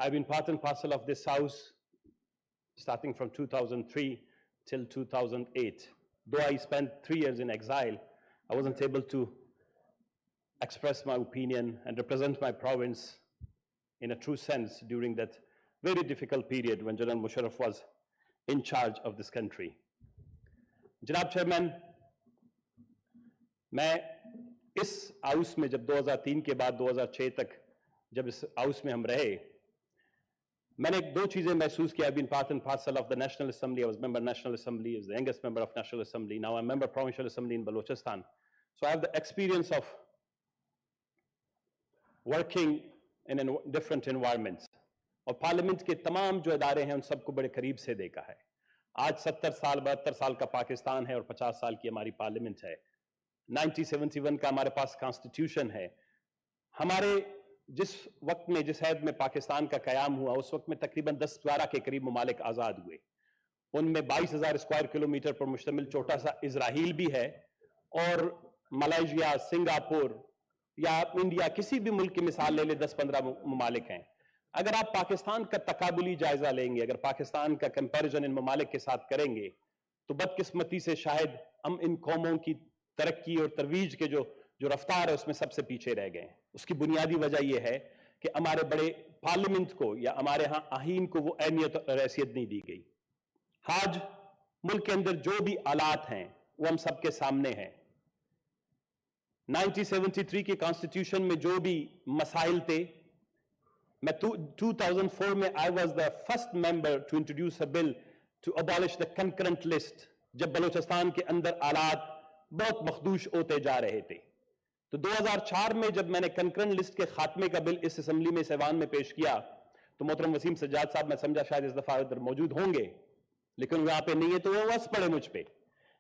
I've been part and parcel of this house starting from 2003 till 2008. Though I spent 3 years in exile, I wasn't able to express my opinion and represent my province in a true sense during that very difficult period when General Musharraf was in charge of this country. Janab Chairman, میں اس house میں جب 2003 کے بعد 2006 تک جب اس house میں ہم رہے، میں نے 2 چیزیں محسوس کیا. I've been part and parcel of the National Assembly. I was member of National Assembly, I was the youngest member of National Assembly. Now I'm member of Provincial Assembly in Balochistan. So I have the experience of working in different environments. اور parliament کے تمام جو ادارے ہیں ان سب کو بڑے قریب سے دیکھا ہے. آج 70 سال 72 سال کا پاکستان ہے اور 50 سال کی ہماری پارلیمنٹ ہے. 1971 کا ہمارے پاس کانسٹیٹیوشن ہے. ہمارے جس وقت میں جس حد میں پاکستان کا قیام ہوا اس وقت میں تقریباً 10-12 کے قریب ممالک آزاد ہوئے. ان میں 22,000 اسکوائر کلومیٹر پر مشتمل چھوٹا سا اسرائیل بھی ہے اور ملائیشیا، سنگاپور یا انڈیا، کسی بھی ملک کی مثال لے لے 10-15 ممالک ہیں. اگر آپ پاکستان کا تقابلی جائزہ لیں گے، اگر پاکستان کا کمپیریزن ان ممالک کے ساتھ کریں گے تو بدقسمتی سے شاید ہم ان قوموں کی ترقی اور ترویج کے جو رفتار ہے اس میں سب سے پیچھے رہ گئے. اس کی بنیادی وجہ یہ ہے کہ ہمارے بڑے پارلیمنٹ کو یا ہمارے ہاں آئین کو وہ اہمیت اور حیثیت نہیں دی گئی. آج ملک کے اندر جو بھی آلات ہیں وہ ہم سب کے سامنے ہیں. 1973 کے کانسٹیٹیوشن میں جو بھی مسائل تھے، میں 2004 میں I was the first member to introduce a bill to abolish the concurrent list. جب بلوچستان کے اندر آلات بہت مخدوش ہوتے جا رہے تھے تو 2004 میں جب میں نے کنکرنٹ لسٹ کے خاتمے کا بل اس اسمبلی میں ایوان میں پیش کیا تو محترم وسیم سجاد صاحب میں سمجھا شاید اس دفعہ ادھر موجود ہوں گے، لیکن وہاں پہ نہیں ہے تو وہ وس پڑے مجھ پہ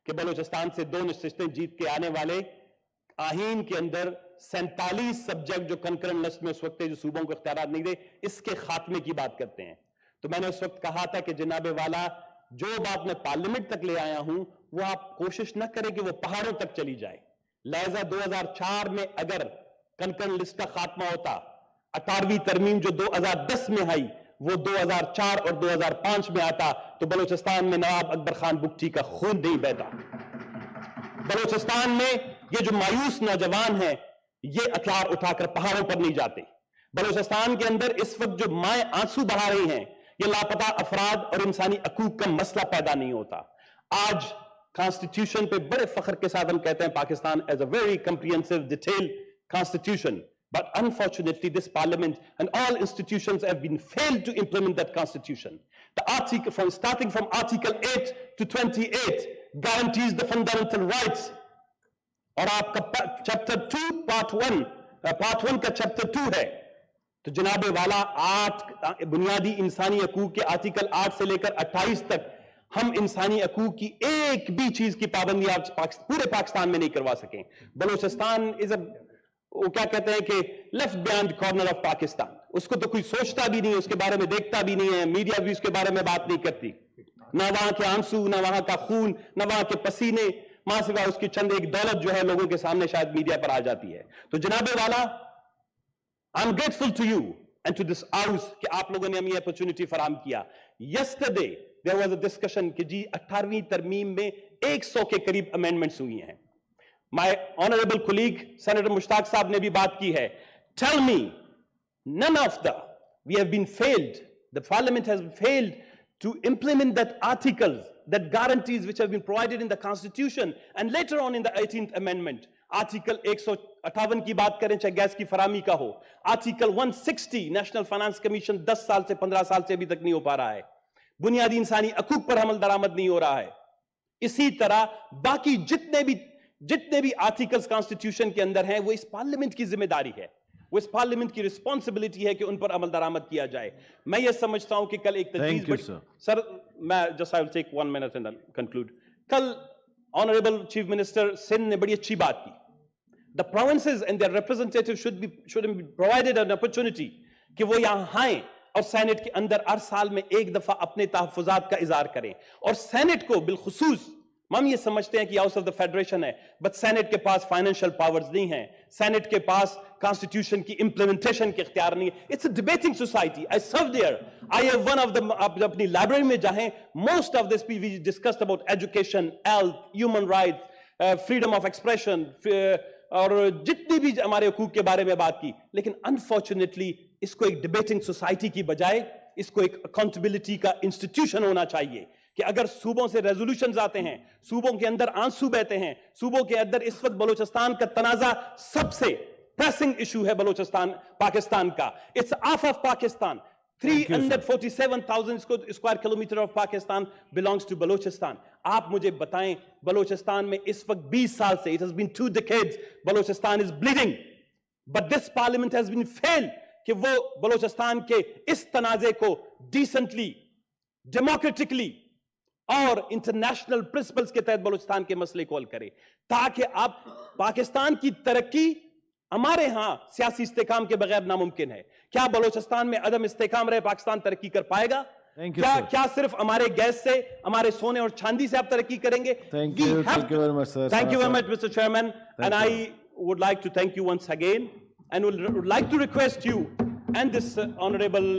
کہ بلوچستان سے 2 نشستیں جیت کے آنے والے آئین کے اندر 47 سبجیکٹ جو کنکرنٹ لسٹ میں اس وقت جو صوبوں کو اختیارات نہیں دے اس کے خاتمے کی بات کرتے ہیں. تو میں نے اس وقت کہا تھا کہ جناب والا جو بات میں پارلیمنٹ تک لے آیا ہوں وہ آپ کوشش نہ کریں کہ وہ پہاڑوں تک چلی جائے. لہذا 2004 میں اگر کنکرنٹ لسٹ کا خاتمہ ہوتا، 18ویں ترمیم جو 2010 میں آئی وہ 2004 اور 2005 میں آتا تو بلوچستان میں نواب اکبر خان بگٹی کا خون نہیں بہتا. بلوچستان میں یہ جو مایوس نوجوان ہیں یہ ہتھیار اٹھا کر پہاڑوں پر نہیں جاتے. بلوچستان کے اندر اس وقت جو مائیں آنسو بہا رہی ہیں یہ لاپتہ افراد اور انسانی حقوق کا مسئلہ پیدا نہیں ہوتا. آج کانسٹیٹیوشن پہ بڑے فخر کے ساتھ ہم کہتے ہیں Pakistan as a very comprehensive, detailed constitution. But unfortunately this parliament and all institutions have been failed to implement that constitution. The article starting from article 8 to 28 guarantees the fundamental rights. اور آپ کا چیپٹر 2 پارٹ 1 کا chapter 2 ہے تو جناب والا 8 بنیادی انسانی حقوق کے آرٹیکل 8 سے لے کر 28 تک ہم انسانی حقوق کی ایک بھی چیز کی پابندی آپ پورے پاکستان میں نہیں کروا سکیں. بلوچستان وہ کیا کہتے ہیں کہ left behind corner of Pakistan, اس کو تو کوئی سوچتا بھی نہیں، اس کے بارے میں دیکھتا بھی نہیں ہے، میڈیا بھی اس کے بارے میں بات نہیں کرتی. نہ وہاں کے آنسو، نہ وہاں کا خون، نہ وہاں کے پسینے، ماں سوا اس کی چند ایک دولت جو ہے لوگوں کے سامنے شاید میڈیا پر آ جاتی ہے. تو جناب والا I'm grateful to you and to this house کہ آپ لوگوں نے ہمیں یہ اپرچونٹی فراہم کیا. Yesterday there was a discussion کہ جی 18ویں ترمیم میں 100 کے قریب amendments ہوئی ہیں. My honorable colleague Senator مشتاق صاحب نے بھی بات کی ہے. Tell me, none of we have been failed, the parliament has failed to implement that articles, that guarantees which have been provided in the constitution and later on in the 18th amendment. Article 158 کی بات کریں چاہے gas کی فراہمی کا ہو، article 160 national finance commission 10 سال سے 15 سال سے ابھی تک نہیں ہو پا رہا ہے. بنیادی انسانی حقوق پر عمل درآمد نہیں ہو رہا ہے. اسی طرح باقی جتنے بھی آرٹیکلز کانسٹیٹیوشن کے اندر ہیں وہ اس پارلیمنٹ کی ذمہ داری ہے، وہ اس پارلیمنٹ کی رسپانسبلٹی ہے کہ ان پر عمل درآمد کیا جائے. میں یہ سمجھتا ہوں کہ کل ایک تجویز سر میں just I will take 1 minute and conclude. کل آنریبل چیف منسٹر سندھ نے بڑی اچھی بات کی. The provinces and their representatives should be provided an opportunity کہ وہ یہاں آئیں اور سینٹ کے اندر ہر سال میں ایک دفعہ اپنے تحفظات کا اظہار کریں. اور سینٹ کو بالخصوص ہم یہ سمجھتے ہیں کہ ہاؤس آف دا فیڈریشن ہے بٹ سینٹ کے پاس فائنینشیل پاورز نہیں ہیں, سینٹ کے پاس کانسٹیٹیوشن کی امپلیمنٹیشن کے اختیار نہیں ہے. It's a debating society. I serve there. I have one of the, آپ اپنی لائبریری میں جائیں, most of this we discussed about education, health, human rights, freedom of expression, اور جتنی بھی ہمارے حقوق کے بارے میں بات کی. لیکن انفارچونیٹلی اس کو ایک ڈیبیٹنگ سوسائٹی کی بجائے اس کو ایک اکاؤنٹیبلٹی کا انسٹیٹیوشن ہونا چاہیے کہ اگر صوبوں سے ریزولوشنز آتے ہیں, صوبوں کے اندر آنسو بہتے ہیں, صوبوں کے اندر اس وقت بلوچستان کا تنازع سب سے پریسنگ ایشو ہے بلوچستان پاکستان کا. It's of of Pakistan. 347,000 square kilometre of Pakistan belongs to Balochistan. آپ مجھے بتائیں بلوچستان میں اس وقت 20 سال سے, it has been 2 decades, Balochistan is bleeding, but this parliament has been failed کہ وہ بلوچستان کے اس تنازع کو ڈیسنٹلی, ڈیموکریٹکلی اور انٹرنیشنل پرنسپلز کے تحت بلوچستان کے مسئلے کو حل کرے, تاکہ آپ پاکستان کی ترقی ہمارے ہاں سیاسی استحکام کے بغیر ناممکن ہے. کیا بلوچستان میں عدم استحکام رہے پاکستان ترقی کر پائے گا؟ کیا صرف ہمارے گیس سے, ہمارے سونے اور چاندی سے آپ ترقی کریں گے؟ Thank you very much, sir. Thank you very much, Mr. Chairman. And I would like to thank you once again and would like to request you and this honorable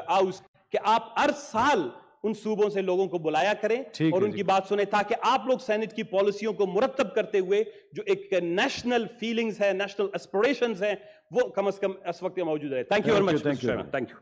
house کہ آپ ہر سال ان صوبوں سے لوگوں کو بلایا کریں اور ان کی بات سنیں, تاکہ آپ لوگ سینٹ کی پالیسیوں کو مرتب کرتے ہوئے جو ایک نیشنل فیلنگز ہے, نیشنل اسپریشنز ہیں, وہ کم از کم اس وقت موجود رہے. Thank you very much. Thank you.